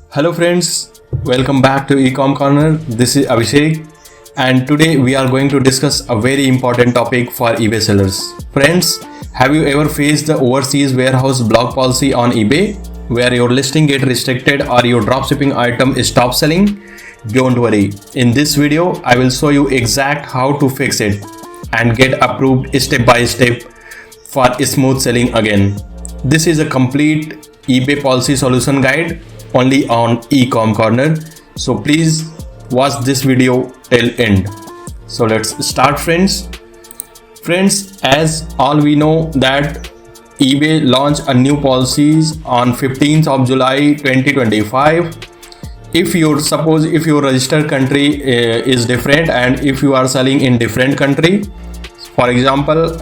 Hello friends, welcome back to EComCorner. This is Abhishek and today we are going to discuss a very important topic for eBay sellers. Friends, have you ever faced the overseas warehouse block policy on eBay where your listing get restricted or your dropshipping item stop selling? Don't worry, in this video I will show you exact how to fix it and get approved step by step for smooth selling again. This is a complete eBay policy solution guide only on EComCorner, so please watch this video till end. So let's start friends. As all we know that eBay launched a new policies on 15th of July 2025. If your registered country is different and if you are selling in different country, for example,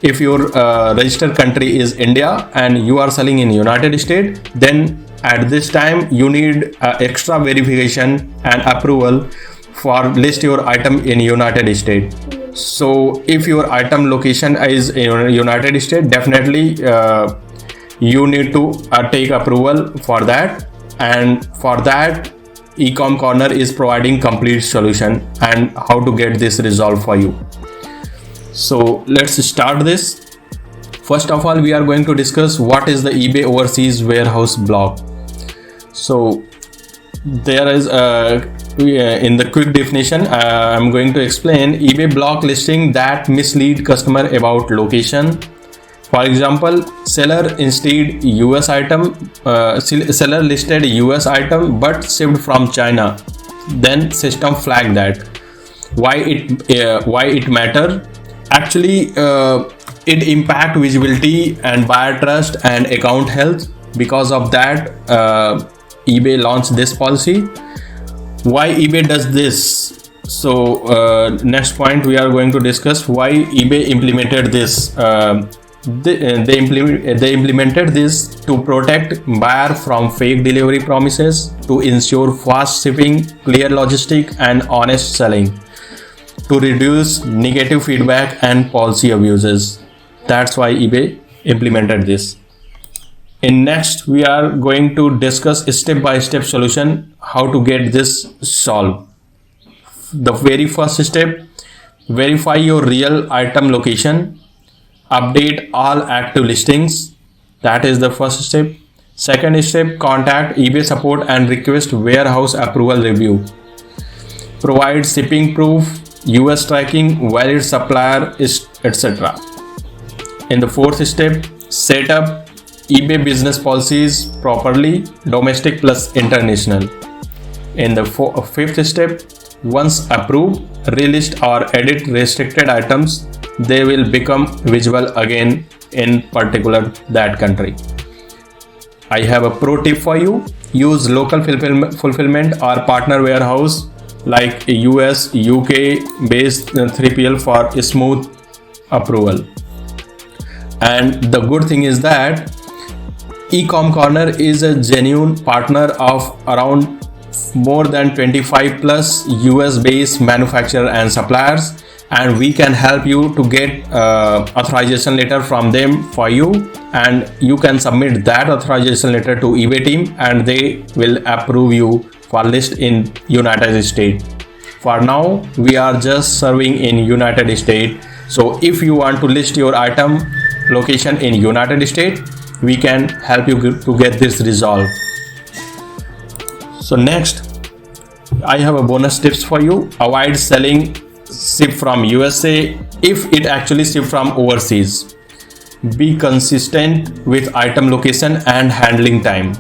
if your registered country is India and you are selling in United States, then at this time you need extra verification and approval for list your item in United States. So if your item location is in United States, definitely you need to take approval for that, and for that EComCorner is providing complete solution and how to get this resolved for you. So let's start this. First of all, we are going to discuss what is the eBay overseas warehouse block. So there is in the quick definition, I'm going to explain eBay block listing that mislead customer about location. For example, seller listed US item but shipped from China. Then system flag that. Why it matter? Actually, it impact visibility and buyer trust and account health. Because of that, eBay launched this policy. Why eBay does this? So next point we are going to discuss why eBay implemented this. They implemented this to protect buyer from fake delivery promises, to ensure fast shipping, clear logistic and honest selling, to reduce negative feedback and policy abuses. That's why eBay implemented this. In next, we are going to discuss step-by-step solution how to get this solved. The very first step, verify your real item location. Update all active listings. That is the first step. Second step, contact eBay support and request warehouse approval review. Provide shipping proof, US tracking, valid supplier, etc. In the fourth step, set up eBay business policies properly, domestic plus international. In the fifth step, once approved, relist or edit restricted items, they will become visible again in particular that country. I have a pro tip for you. Use local fulfillment or partner warehouse like US, UK based 3PL for smooth approval. And the good thing is that EComCorner is a genuine partner of around more than 25 plus US based manufacturers and suppliers, and we can help you to get authorization letter from them for you, and you can submit that authorization letter to eBay team and they will approve you for list in United States. For now we are just serving in United States, so if you want to list your item location in United States, we can help you to get this resolved. So next, I have a bonus tips for you. Avoid selling ship from USA if it actually ship from overseas. Be consistent with item location and handling time.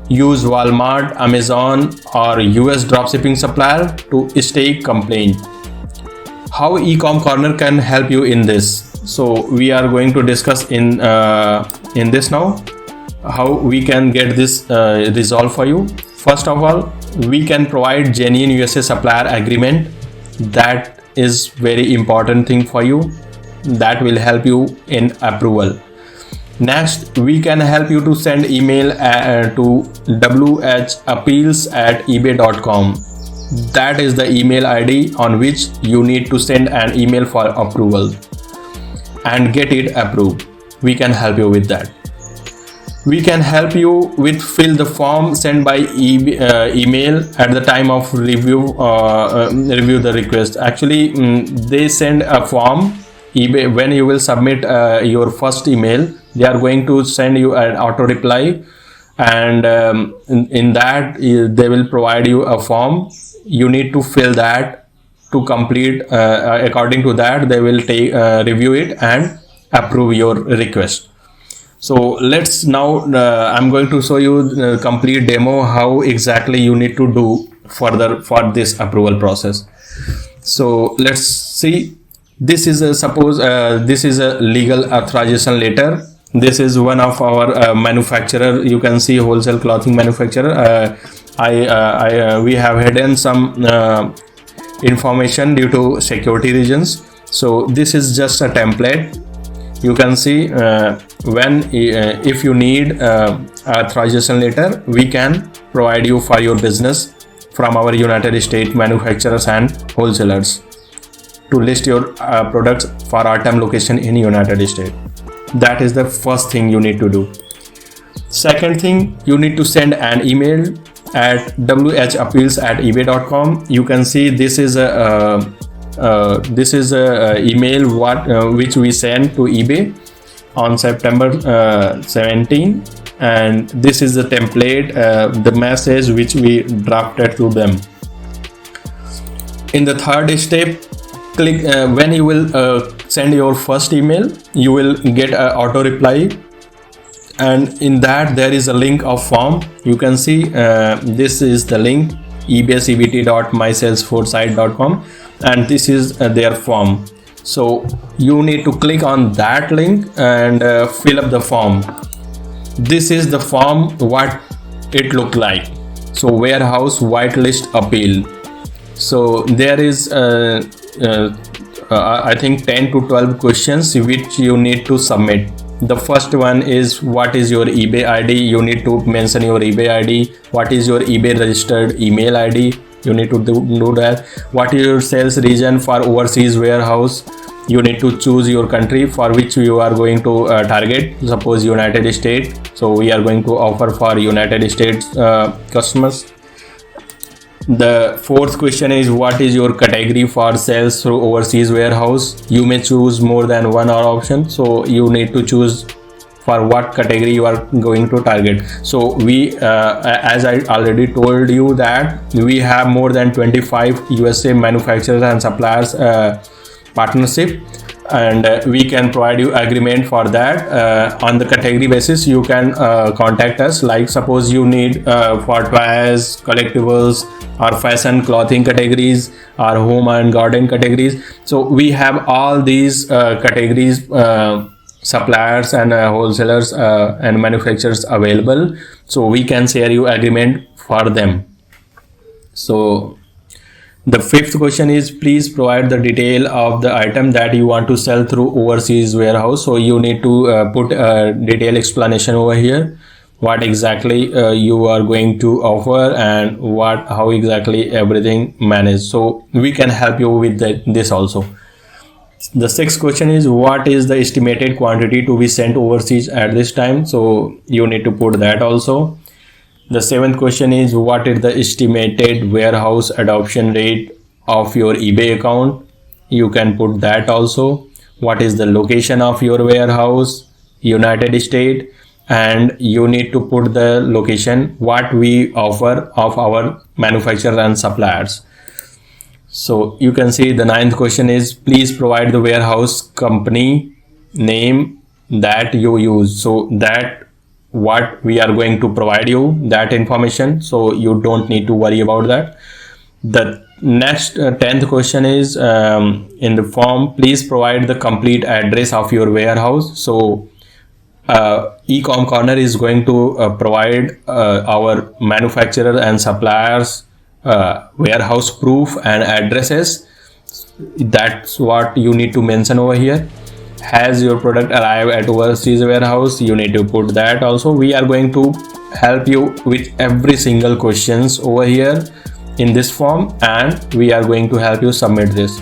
Use Walmart, Amazon or US dropshipping supplier to stay compliant. How EComCorner can help you in this? So we are going to discuss in this now how we can get this resolved for you. First of all, we can provide genuine USA supplier agreement. That is very important thing for you. That will help you in approval. Next, we can help you to send email to whappeals@ebay.com. That is the email ID on which you need to send an email for approval and get it approved. We can help you with that. We can help you with fill the form sent by email at the time of review the request. Actually, they send a form eBay when you will submit your first email. They are going to send you an auto reply, and in that they will provide you a form. You need to fill that to complete. According to that, they will take review it and approve your request. So let's now I'm going to show you the complete demo how exactly you need to do further for this approval process. So let's see. This is a suppose this is a legal authorization letter. This is one of our manufacturer. You can see wholesale clothing manufacturer. We have hidden some information due to security reasons. So this is just a template. You can see if you need authorization letter, we can provide you for your business from our United States manufacturers and wholesalers to list your products for our location in United States. That is the first thing you need to do. Second thing, you need to send an email at whappeals@ebay.com. You can see this is a email which we sent to eBay on September 17, and this is the template, the message which we drafted to them. In the third step, click when you will send your first email, you will get an auto reply, and in that there is a link of form. You can see this is the link, ebaycbt.mysalesforce.com, and this is their form. So you need to click on that link and fill up the form. This is the form what it look like. So warehouse whitelist appeal. So there is I think 10 to 12 questions which you need to submit. The first one is what is your eBay ID. You need to mention your eBay ID. What is your eBay registered email ID? You need to do that. What is your sales region for overseas warehouse? You need to choose your country for which you are going to target. Suppose United States. So we are going to offer for United States customers. The fourth question is what is your category for sales through overseas warehouse. You may choose more than one option, so you need to choose for what category you are going to target. So we as I already told you that we have more than 25 USA manufacturers and suppliers partnership, and we can provide you agreement for that. On the category basis, you can contact us. Like suppose you need for toys, collectibles, or fashion clothing categories, or home and garden categories. So we have all these categories, suppliers and wholesalers and manufacturers available, so we can share you agreement for them. So the fifth question is please provide the detail of the item that you want to sell through overseas warehouse. So you need to put a detailed explanation over here, what exactly you are going to offer and how exactly everything managed. So we can help you with this also. The sixth question is what is the estimated quantity to be sent overseas at this time. So you need to put that also. The seventh question is what is the estimated warehouse adoption rate of your eBay account. You can put that also. What is the location of your warehouse, United States, and you need to put the location what we offer of our manufacturers and suppliers. So you can see the ninth question is please provide the warehouse company name that you use. So that what we are going to provide you that information, so you don't need to worry about that. The next 10th question is in the form please provide the complete address of your warehouse. So EComCorner is going to provide our manufacturer and suppliers warehouse proof and addresses. That's what you need to mention over here. Has your product arrived at overseas warehouse? You need to put that also. We are going to help you with every single questions over here in this form, and we are going to help you submit this.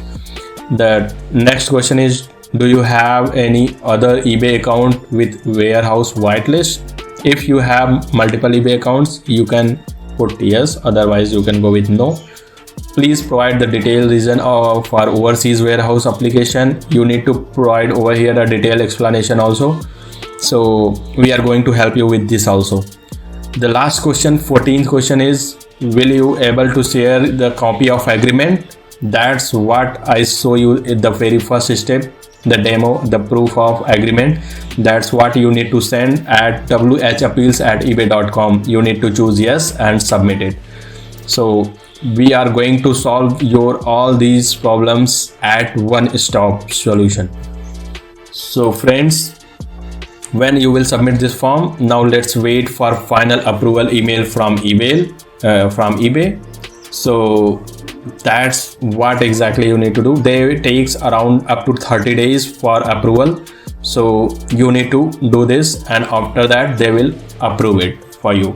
The next question is do you have any other eBay account with warehouse whitelist? If you have multiple eBay accounts, you can put yes, otherwise you can go with no. Please provide the detailed reason for overseas warehouse application. You need to provide over here a detailed explanation also. So we are going to help you with this also. The last question, 14th question is, will you able to share the copy of agreement? That's what I show you in the very first step, the demo, the proof of agreement. That's what you need to send at whappeals@ebay.com. You need to choose yes and submit it. So we are going to solve your all these problems at one stop solution. So friends, when you will submit this form, now let's wait for final approval email from eBay. So that's what exactly you need to do. They takes around up to 30 days for approval. So you need to do this, and after that they will approve it for you.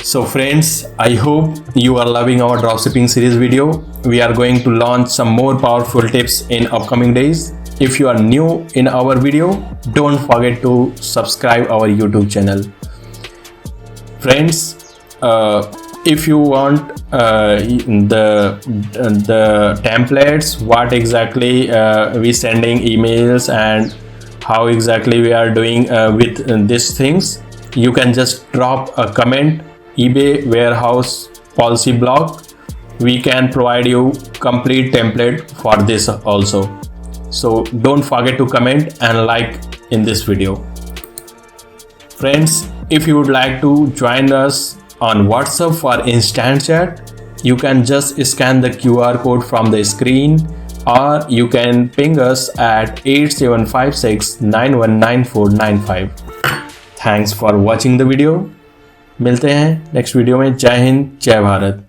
So friends, I hope you are loving our dropshipping series video. We are going to launch some more powerful tips in upcoming days. If you are new in our video, don't forget to subscribe our YouTube channel. Friends, if you want the templates, what exactly we sending emails and how exactly we are doing with these things, you can just drop a comment, eBay warehouse policy blog. We can provide you complete template for this also. So don't forget to comment and like in this video. Friends, if you would like to join us on WhatsApp for instant chat, you can just scan the QR code from the screen, or you can ping us at 8756919495. Thanks for watching the video. मिलते हैं next video में। जय हिंद, जय भारत।